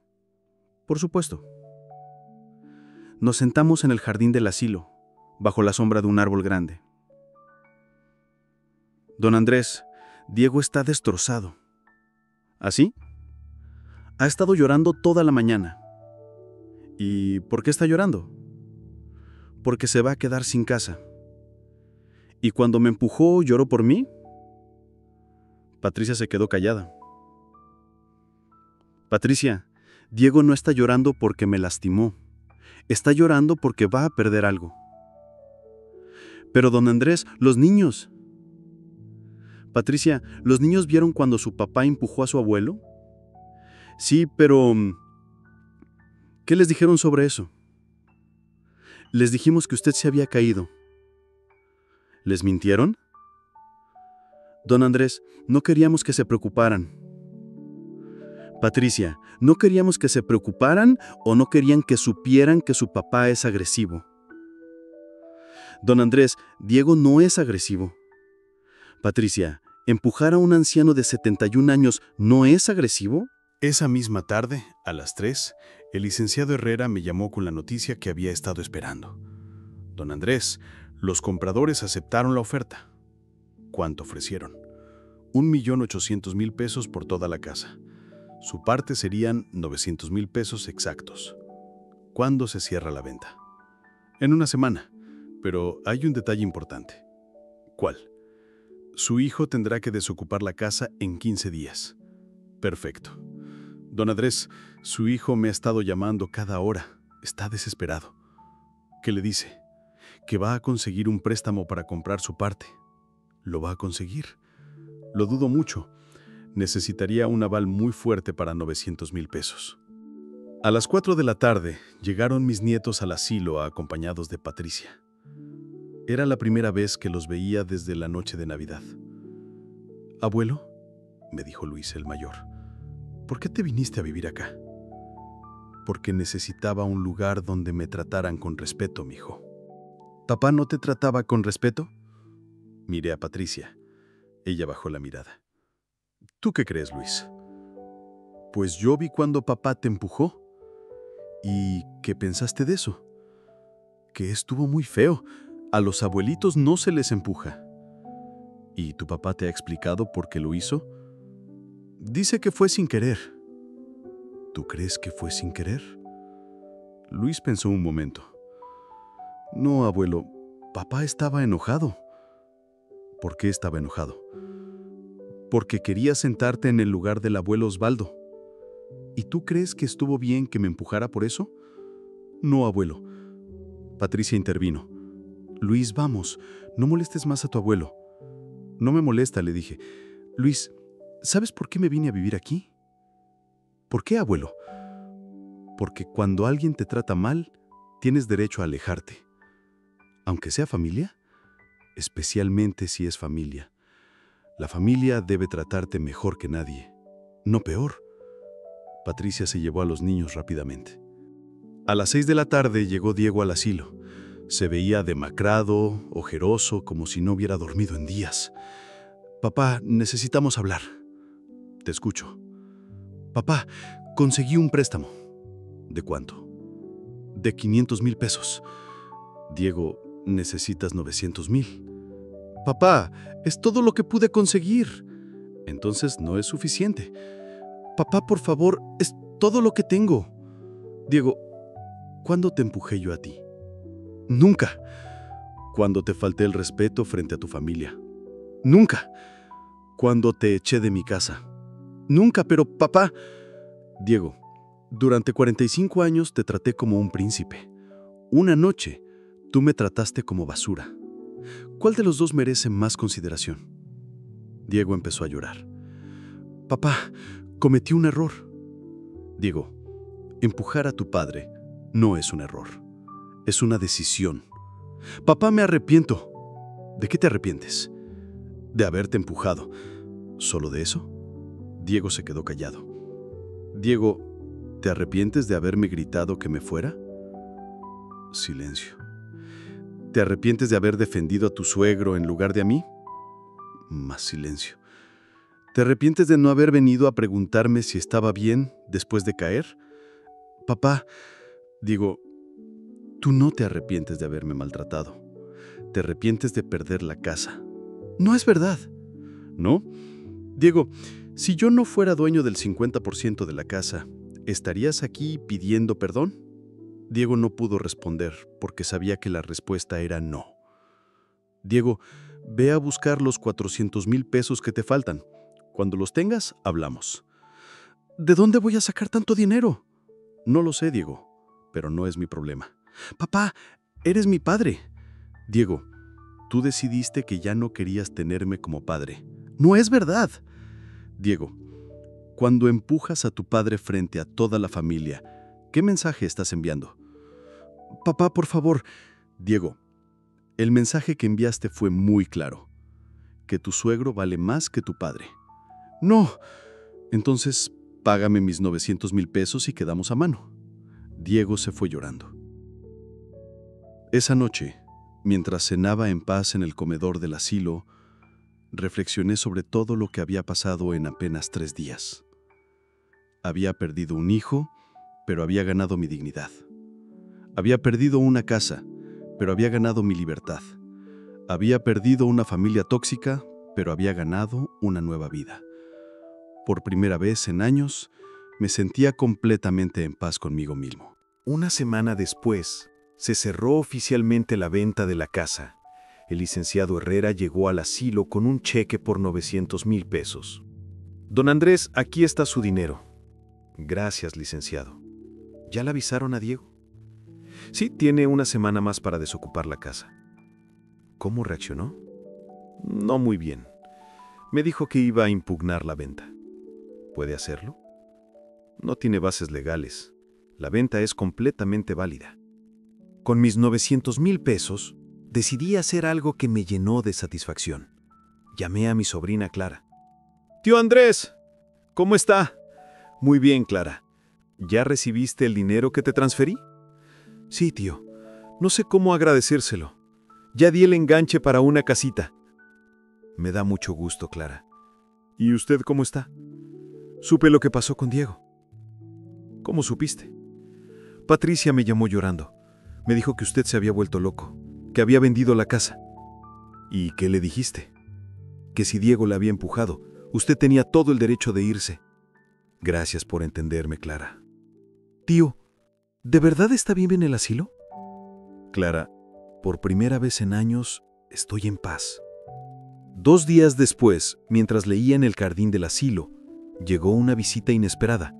Por supuesto. Nos sentamos en el jardín del asilo, bajo la sombra de un árbol grande. Don Andrés, Diego está destrozado. ¿Así? Ha estado llorando toda la mañana. ¿Y por qué está llorando? porque se va a quedar sin casa. Y cuando me empujó, ¿lloró por mí? Patricia se quedó callada. Patricia, Diego no está llorando porque me lastimó. Está llorando porque va a perder algo. Pero don Andrés, los niños. Patricia, ¿los niños vieron cuando su papá empujó a su abuelo? Sí, pero ¿qué les dijeron sobre eso? Les dijimos que usted se había caído. ¿Les mintieron? Don Andrés, no queríamos que se preocuparan. Patricia, ¿no queríamos que se preocuparan o no querían que supieran que su papá es agresivo? Don Andrés, Diego no es agresivo. Patricia, ¿empujar a un anciano de 71 años no es agresivo? Esa misma tarde, a las 3, el licenciado Herrera me llamó con la noticia que había estado esperando. Don Andrés, los compradores aceptaron la oferta. ¿Cuánto ofrecieron? 1.800.000 pesos por toda la casa. Su parte serían 900.000 pesos exactos. ¿Cuándo se cierra la venta? En una semana, pero hay un detalle importante. ¿Cuál? Su hijo tendrá que desocupar la casa en 15 días. Perfecto. Don Andrés, su hijo me ha estado llamando cada hora. Está desesperado. ¿Qué le dice? Que va a conseguir un préstamo para comprar su parte. ¿Lo va a conseguir? Lo dudo mucho. Necesitaría un aval muy fuerte para 900.000 pesos. A las 4 de la tarde llegaron mis nietos al asilo acompañados de Patricia. Era la primera vez que los veía desde la noche de Navidad. «Abuelo», me dijo Luis el mayor, «¿por qué te viniste a vivir acá?» «Porque necesitaba un lugar donde me trataran con respeto, mijo». «¿Papá no te trataba con respeto?» Miré a Patricia. Ella bajó la mirada. ¿Tú qué crees, Luis? Pues yo vi cuando papá te empujó. ¿Y qué pensaste de eso? Que estuvo muy feo. A los abuelitos no se les empuja. ¿Y tu papá te ha explicado por qué lo hizo? Dice que fue sin querer. ¿Tú crees que fue sin querer? Luis pensó un momento. No, abuelo, papá estaba enojado. ¿Por qué estaba enojado? Porque quería sentarte en el lugar del abuelo Osvaldo. ¿Y tú crees que estuvo bien que me empujara por eso? No, abuelo. Patricia intervino. Luis, vamos, no molestes más a tu abuelo. No me molesta, le dije. Luis, ¿sabes por qué me vine a vivir aquí? ¿Por qué, abuelo? Porque cuando alguien te trata mal, tienes derecho a alejarte. Aunque sea familia, especialmente si es familia. La familia debe tratarte mejor que nadie, no peor. Patricia se llevó a los niños rápidamente. A las 6 de la tarde llegó Diego al asilo. Se veía demacrado, ojeroso, como si no hubiera dormido en días. Papá, necesitamos hablar. Te escucho. Papá, conseguí un préstamo. ¿De cuánto? De 500.000 pesos. Diego, necesitas 900.000. Papá, es todo lo que pude conseguir. Entonces no es suficiente. Papá, por favor, es todo lo que tengo. Diego, ¿cuándo te empujé yo a ti? Nunca. ¿Cuándo te falté el respeto frente a tu familia? Nunca. ¿Cuándo te eché de mi casa? Nunca, pero papá... Diego, durante 45 años te traté como un príncipe. Una noche, tú me trataste como basura. ¿Cuál de los dos merece más consideración? Diego empezó a llorar. Papá, cometí un error. Diego, empujar a tu padre no es un error. Es una decisión. Papá, me arrepiento. ¿De qué te arrepientes? De haberte empujado. ¿Solo de eso? Diego se quedó callado. Diego, ¿te arrepientes de haberme gritado que me fuera? Silencio. ¿Te arrepientes de haber defendido a tu suegro en lugar de a mí? Más silencio. ¿Te arrepientes de no haber venido a preguntarme si estaba bien después de caer? Papá, digo, tú no te arrepientes de haberme maltratado. Te arrepientes de perder la casa. No es verdad. ¿No? Diego, si yo no fuera dueño del 50% de la casa, ¿estarías aquí pidiendo perdón? Diego no pudo responder porque sabía que la respuesta era no. Diego, ve a buscar los 400,000 pesos que te faltan. Cuando los tengas, hablamos. ¿De dónde voy a sacar tanto dinero? No lo sé, Diego, pero no es mi problema. Papá, eres mi padre. Diego, tú decidiste que ya no querías tenerme como padre. No es verdad. Diego, cuando empujas a tu padre frente a toda la familia, ¿qué mensaje estás enviando? Papá, por favor. Diego, el mensaje que enviaste fue muy claro. Que tu suegro vale más que tu padre. No. Entonces, págame mis 900,000 pesos y quedamos a mano. Diego se fue llorando. Esa noche, mientras cenaba en paz en el comedor del asilo, reflexioné sobre todo lo que había pasado en apenas 3 días. Había perdido un hijo, pero había ganado mi dignidad. Había perdido una casa, pero había ganado mi libertad. Había perdido una familia tóxica, pero había ganado una nueva vida. Por primera vez en años, me sentía completamente en paz conmigo mismo. Una semana después, se cerró oficialmente la venta de la casa. El licenciado Herrera llegó al asilo con un cheque por 900,000 pesos. Don Andrés, aquí está su dinero. Gracias, licenciado. ¿Ya le avisaron a Diego? Sí, tiene una semana más para desocupar la casa. ¿Cómo reaccionó? No muy bien. Me dijo que iba a impugnar la venta. ¿Puede hacerlo? No tiene bases legales. La venta es completamente válida. Con mis 900,000 pesos, decidí hacer algo que me llenó de satisfacción. Llamé a mi sobrina Clara. «Tío Andrés, ¿cómo está?» «Muy bien, Clara. ¿Ya recibiste el dinero que te transferí?» «Sí, tío. No sé cómo agradecérselo. Ya di el enganche para una casita». «Me da mucho gusto, Clara. ¿Y usted cómo está?» «Supe lo que pasó con Diego». «¿Cómo supiste?» «Patricia me llamó llorando. Me dijo que usted se había vuelto loco, que había vendido la casa». «¿Y qué le dijiste?» «Que si Diego la había empujado, usted tenía todo el derecho de irse». «Gracias por entenderme, Clara». «Tío, ¿de verdad está bien en el asilo?» «Clara, por primera vez en años, estoy en paz». 2 días después, mientras leía en el jardín del asilo, llegó una visita inesperada.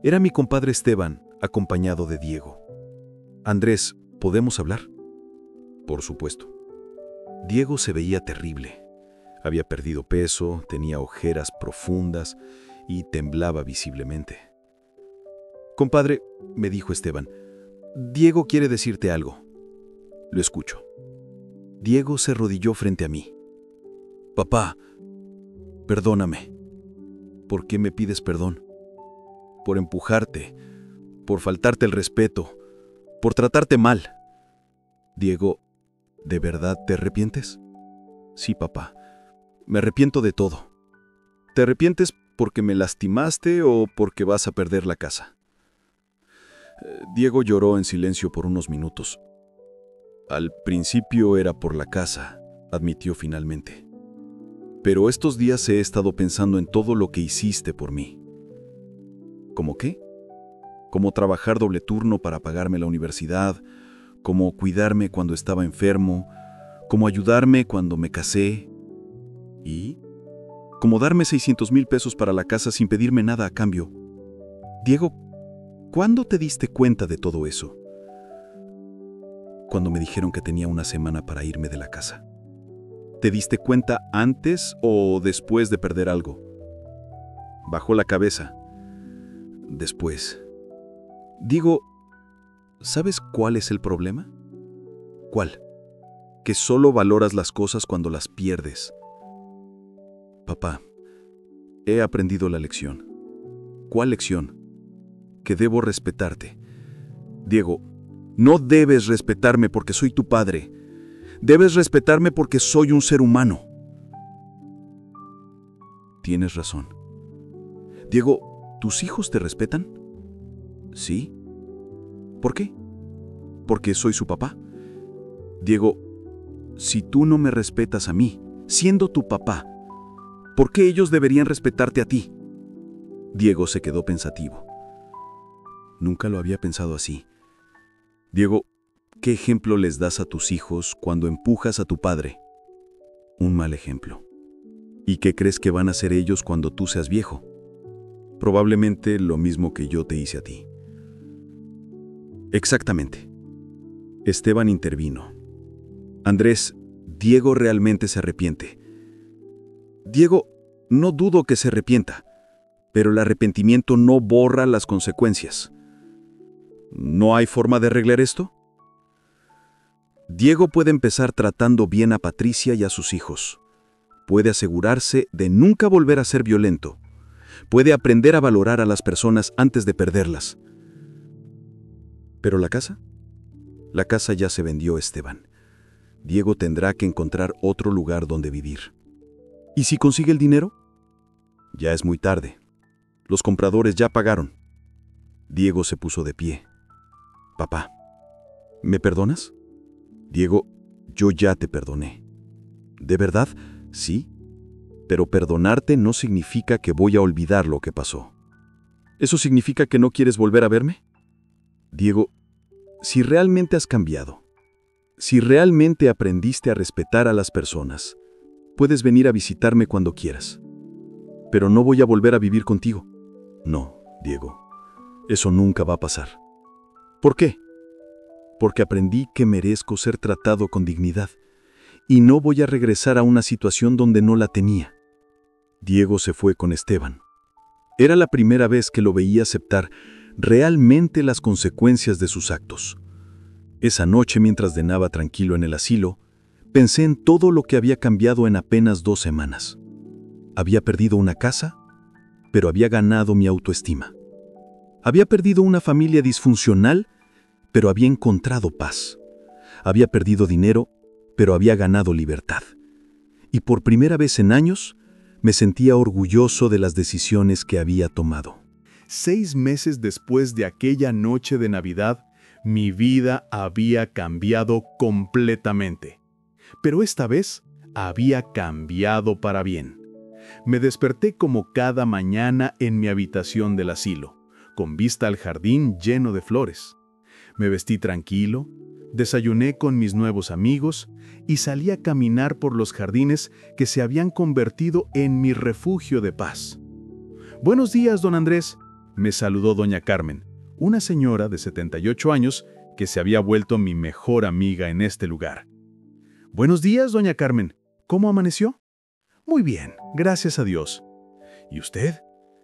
Era mi compadre Esteban, acompañado de Diego. «Andrés, ¿podemos hablar?» «Por supuesto». Diego se veía terrible. Había perdido peso, tenía ojeras profundas y temblaba visiblemente. «Compadre», me dijo Esteban, «Diego quiere decirte algo». «Lo escucho». Diego se arrodilló frente a mí. «Papá, perdóname». «¿Por qué me pides perdón?» «Por empujarte, por faltarte el respeto, por tratarte mal». «Diego, ¿de verdad te arrepientes?» «Sí, papá. Me arrepiento de todo». «¿Te arrepientes porque me lastimaste o porque vas a perder la casa?» Diego lloró en silencio por unos minutos. «Al principio era por la casa», admitió finalmente. «Pero estos días he estado pensando en todo lo que hiciste por mí». ¿Cómo qué? Como trabajar doble turno para pagarme la universidad, como cuidarme cuando estaba enfermo, como ayudarme cuando me casé y como darme 600,000 pesos para la casa sin pedirme nada a cambio. Diego, ¿cuándo te diste cuenta de todo eso? Cuando me dijeron que tenía una semana para irme de la casa. ¿Te diste cuenta antes o después de perder algo? Bajó la cabeza. Después. Digo, ¿sabes cuál es el problema? ¿Cuál? Que solo valoras las cosas cuando las pierdes. Papá, he aprendido la lección. ¿Cuál lección? Que debo respetarte. Diego, no debes respetarme porque soy tu padre. Debes respetarme porque soy un ser humano. Tienes razón. Diego, ¿tus hijos te respetan? Sí. ¿Por qué? Porque soy su papá. Diego, si tú no me respetas a mí, siendo tu papá, ¿por qué ellos deberían respetarte a ti? Diego se quedó pensativo. Nunca lo había pensado así. Diego, ¿qué ejemplo les das a tus hijos cuando empujas a tu padre? Un mal ejemplo. ¿Y qué crees que van a hacer ellos cuando tú seas viejo? Probablemente lo mismo que yo te hice a ti. Exactamente. Esteban intervino. Andrés, Diego realmente se arrepiente. Diego, no dudo que se arrepienta, pero el arrepentimiento no borra las consecuencias. ¿No hay forma de arreglar esto? Diego puede empezar tratando bien a Patricia y a sus hijos. Puede asegurarse de nunca volver a ser violento. Puede aprender a valorar a las personas antes de perderlas. ¿Pero la casa? La casa ya se vendió, Esteban. Diego tendrá que encontrar otro lugar donde vivir. ¿Y si consigue el dinero? Ya es muy tarde. Los compradores ya pagaron. Diego se puso de pie. Papá, ¿me perdonas? Diego, yo ya te perdoné. ¿De verdad? Sí. Pero perdonarte no significa que voy a olvidar lo que pasó. ¿Eso significa que no quieres volver a verme? Diego, si realmente has cambiado, si realmente aprendiste a respetar a las personas, puedes venir a visitarme cuando quieras. Pero no voy a volver a vivir contigo. No, Diego, eso nunca va a pasar. ¿Por qué? Porque aprendí que merezco ser tratado con dignidad y no voy a regresar a una situación donde no la tenía. Diego se fue con Esteban. Era la primera vez que lo veía aceptar realmente las consecuencias de sus actos. Esa noche, mientras cenaba tranquilo en el asilo, pensé en todo lo que había cambiado en apenas 2 semanas. Había perdido una casa, pero había ganado mi autoestima. Había perdido una familia disfuncional, pero había encontrado paz. Había perdido dinero, pero había ganado libertad. Y por primera vez en años, me sentía orgulloso de las decisiones que había tomado. 6 meses después de aquella noche de Navidad, mi vida había cambiado completamente. Pero esta vez había cambiado para bien. Me desperté como cada mañana en mi habitación del asilo, con vista al jardín lleno de flores. Me vestí tranquilo, desayuné con mis nuevos amigos y salí a caminar por los jardines que se habían convertido en mi refugio de paz. «Buenos días, don Andrés», me saludó doña Carmen, una señora de 78 años que se había vuelto mi mejor amiga en este lugar. «Buenos días, doña Carmen. ¿Cómo amaneció?» «Muy bien, gracias a Dios». «¿Y usted?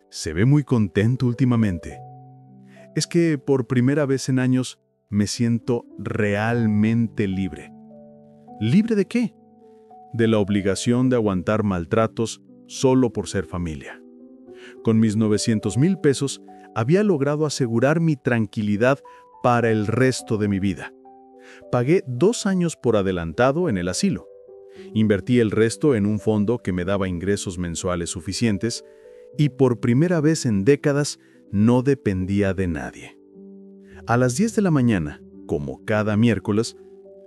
Se ve muy contento últimamente». «Es que por primera vez en años me siento realmente libre». ¿Libre de qué? De la obligación de aguantar maltratos solo por ser familia. Con mis 900,000 pesos había logrado asegurar mi tranquilidad para el resto de mi vida. Pagué 2 años por adelantado en el asilo. Invertí el resto en un fondo que me daba ingresos mensuales suficientes y por primera vez en décadas no dependía de nadie. A las 10 de la mañana, como cada miércoles,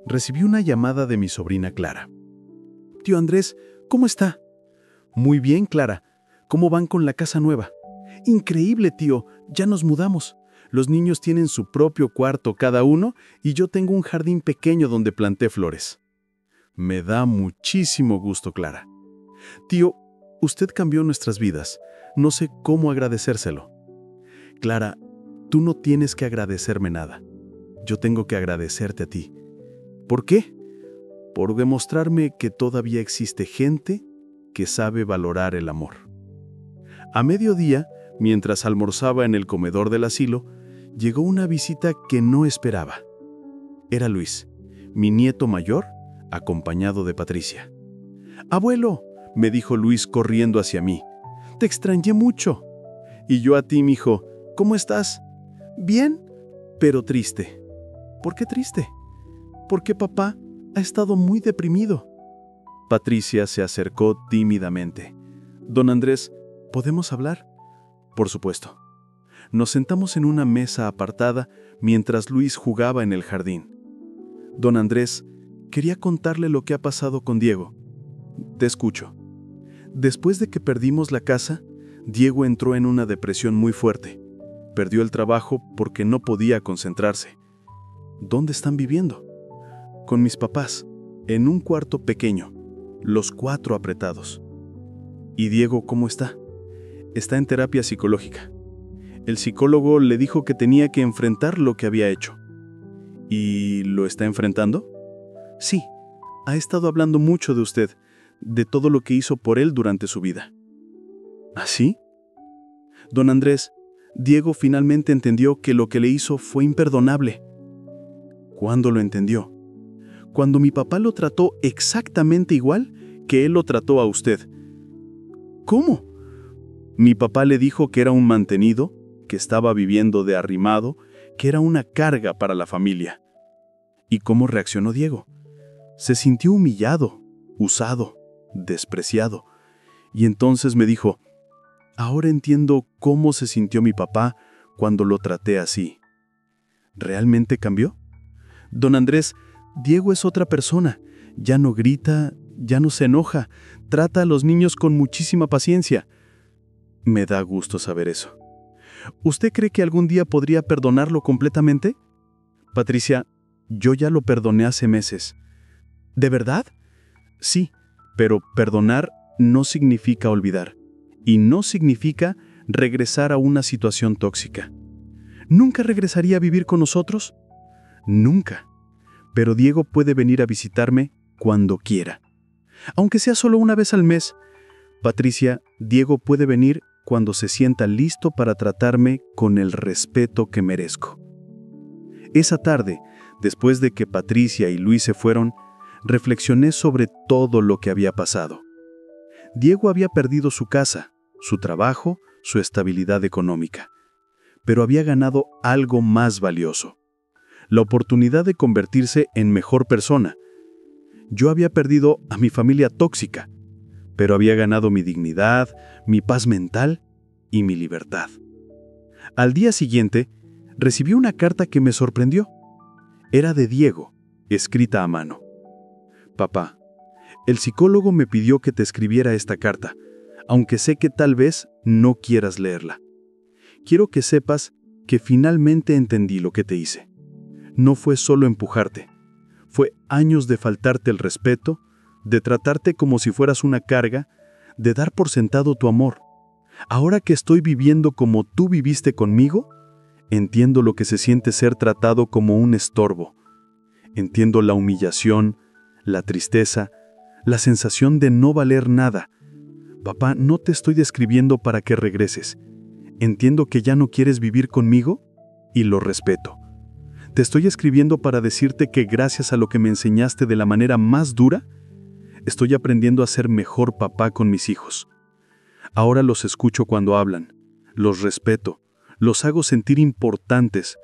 recibí una llamada de mi sobrina Clara. «Tío Andrés, ¿cómo está?» «Muy bien, Clara. ¿Cómo van con la casa nueva?» «Increíble, tío. Ya nos mudamos. Los niños tienen su propio cuarto cada uno y yo tengo un jardín pequeño donde planté flores». «Me da muchísimo gusto, Clara». «Tío, usted cambió nuestras vidas. No sé cómo agradecérselo». «Clara, tú no tienes que agradecerme nada. Yo tengo que agradecerte a ti». «¿Por qué?» «Por demostrarme que todavía existe gente que sabe valorar el amor». A mediodía, mientras almorzaba en el comedor del asilo, llegó una visita que no esperaba. Era Luis, mi nieto mayor, acompañado de Patricia. «Abuelo», me dijo Luis corriendo hacia mí, «te extrañé mucho». «Y yo a ti, mijo, ¿cómo estás?» «Bien, pero triste». «¿Por qué triste?» «Porque papá ha estado muy deprimido». Patricia se acercó tímidamente. «Don Andrés, ¿podemos hablar?» «Por supuesto». Nos sentamos en una mesa apartada mientras Luis jugaba en el jardín. «Don Andrés, quería contarle lo que ha pasado con Diego». «Te escucho». «Después de que perdimos la casa, Diego entró en una depresión muy fuerte. Perdió el trabajo porque no podía concentrarse. ¿Dónde están viviendo? Con mis papás, en un cuarto pequeño, los 4 apretados. ¿Y Diego cómo está? Está en terapia psicológica. El psicólogo le dijo que tenía que enfrentar lo que había hecho. ¿Y lo está enfrentando? Sí, ha estado hablando mucho de usted, de todo lo que hizo por él durante su vida. ¿Así? Don Andrés, Diego finalmente entendió que lo que le hizo fue imperdonable. ¿Cuándo lo entendió? Cuando mi papá lo trató exactamente igual que él lo trató a usted. ¿Cómo? Mi papá le dijo que era un mantenido, que estaba viviendo de arrimado, que era una carga para la familia. ¿Y cómo reaccionó Diego? Se sintió humillado, usado, despreciado. Y entonces me dijo, ahora entiendo cómo se sintió mi papá cuando lo traté así. ¿Realmente cambió? Don Andrés, Diego es otra persona. Ya no grita, ya no se enoja. Trata a los niños con muchísima paciencia. Me da gusto saber eso. ¿Usted cree que algún día podría perdonarlo completamente? Patricia, yo ya lo perdoné hace meses. ¿De verdad? Sí, pero perdonar no significa olvidar. Y no significa regresar a una situación tóxica. ¿Nunca regresaría a vivir con nosotros? Nunca. Pero Diego puede venir a visitarme cuando quiera. Aunque sea solo una vez al mes. Patricia, Diego puede venir cuando se sienta listo para tratarme con el respeto que merezco. Esa tarde, después de que Patricia y Luis se fueron, reflexioné sobre todo lo que había pasado. Diego había perdido su casa, su trabajo, su estabilidad económica, pero había ganado algo más valioso: la oportunidad de convertirse en mejor persona. Yo había perdido a mi familia tóxica, pero había ganado mi dignidad, mi paz mental y mi libertad. Al día siguiente, recibí una carta que me sorprendió. Era de Diego, escrita a mano. Papá, el psicólogo me pidió que te escribiera esta carta, aunque sé que tal vez no quieras leerla. Quiero que sepas que finalmente entendí lo que te hice. No fue solo empujarte, fue años de faltarte el respeto, de tratarte como si fueras una carga, de dar por sentado tu amor. Ahora que estoy viviendo como tú viviste conmigo, entiendo lo que se siente ser tratado como un estorbo. Entiendo la humillación, la tristeza, la sensación de no valer nada. Papá, no te estoy describiendo para que regreses. Entiendo que ya no quieres vivir conmigo y lo respeto. Te estoy escribiendo para decirte que gracias a lo que me enseñaste de la manera más dura, estoy aprendiendo a ser mejor papá con mis hijos. Ahora los escucho cuando hablan, los respeto, los hago sentir importantes,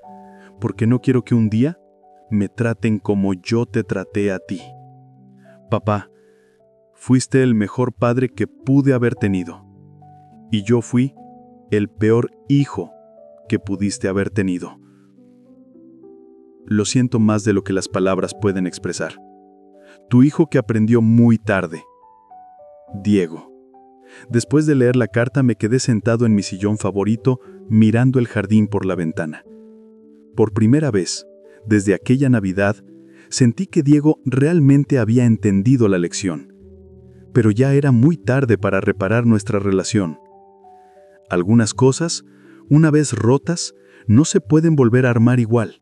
porque no quiero que un día me traten como yo te traté a ti. Papá, fuiste el mejor padre que pude haber tenido, y yo fui el peor hijo que pudiste haber tenido. Lo siento más de lo que las palabras pueden expresar. Tu hijo que aprendió muy tarde. Diego. Después de leer la carta me quedé sentado en mi sillón favorito mirando el jardín por la ventana. Por primera vez, desde aquella Navidad, sentí que Diego realmente había entendido la lección. Pero ya era muy tarde para reparar nuestra relación. Algunas cosas, una vez rotas, no se pueden volver a armar igual.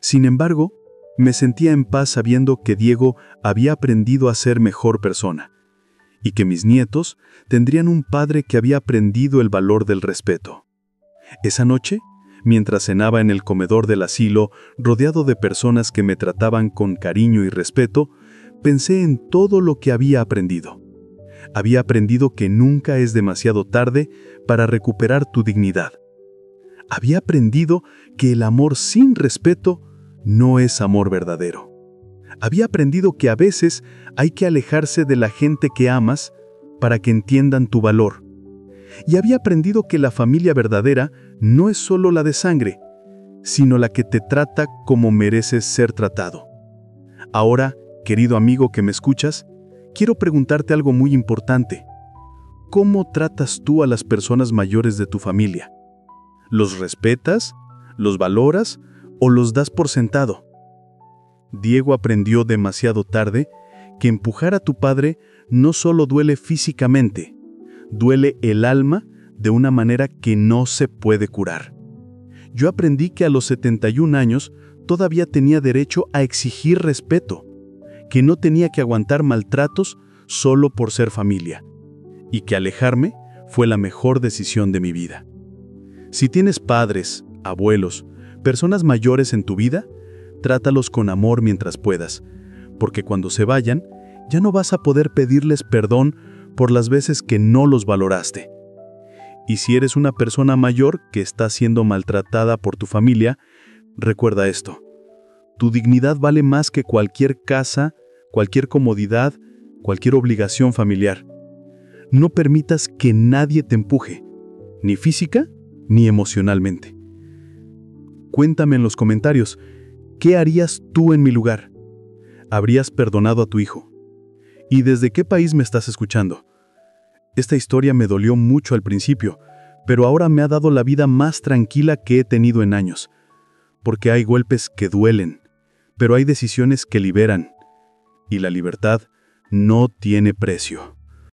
Sin embargo, me sentía en paz sabiendo que Diego había aprendido a ser mejor persona y que mis nietos tendrían un padre que había aprendido el valor del respeto. Esa noche, mientras cenaba en el comedor del asilo, rodeado de personas que me trataban con cariño y respeto, pensé en todo lo que había aprendido. Había aprendido que nunca es demasiado tarde para recuperar tu dignidad. Había aprendido que el amor sin respeto no es amor verdadero. Había aprendido que a veces hay que alejarse de la gente que amas para que entiendan tu valor. Y había aprendido que la familia verdadera no es solo la de sangre, sino la que te trata como mereces ser tratado. Ahora, querido amigo que me escuchas, quiero preguntarte algo muy importante. ¿Cómo tratas tú a las personas mayores de tu familia? ¿Los respetas? ¿Los valoras? ¿O los das por sentado? Diego aprendió demasiado tarde que empujar a tu padre no solo duele físicamente, duele el alma de una manera que no se puede curar. Yo aprendí que a los 71 años todavía tenía derecho a exigir respeto, que no tenía que aguantar maltratos solo por ser familia, y que alejarme fue la mejor decisión de mi vida. Si tienes padres, abuelos, personas mayores en tu vida, trátalos con amor mientras puedas, porque cuando se vayan, ya no vas a poder pedirles perdón por las veces que no los valoraste. Y si eres una persona mayor que está siendo maltratada por tu familia, recuerda esto: tu dignidad vale más que cualquier casa, cualquier comodidad, cualquier obligación familiar. No permitas que nadie te empuje, ni física ni emocionalmente. Cuéntame en los comentarios, ¿qué harías tú en mi lugar? ¿Habrías perdonado a tu hijo? ¿Y desde qué país me estás escuchando? Esta historia me dolió mucho al principio, pero ahora me ha dado la vida más tranquila que he tenido en años. Porque hay golpes que duelen, pero hay decisiones que liberan. Y la libertad no tiene precio.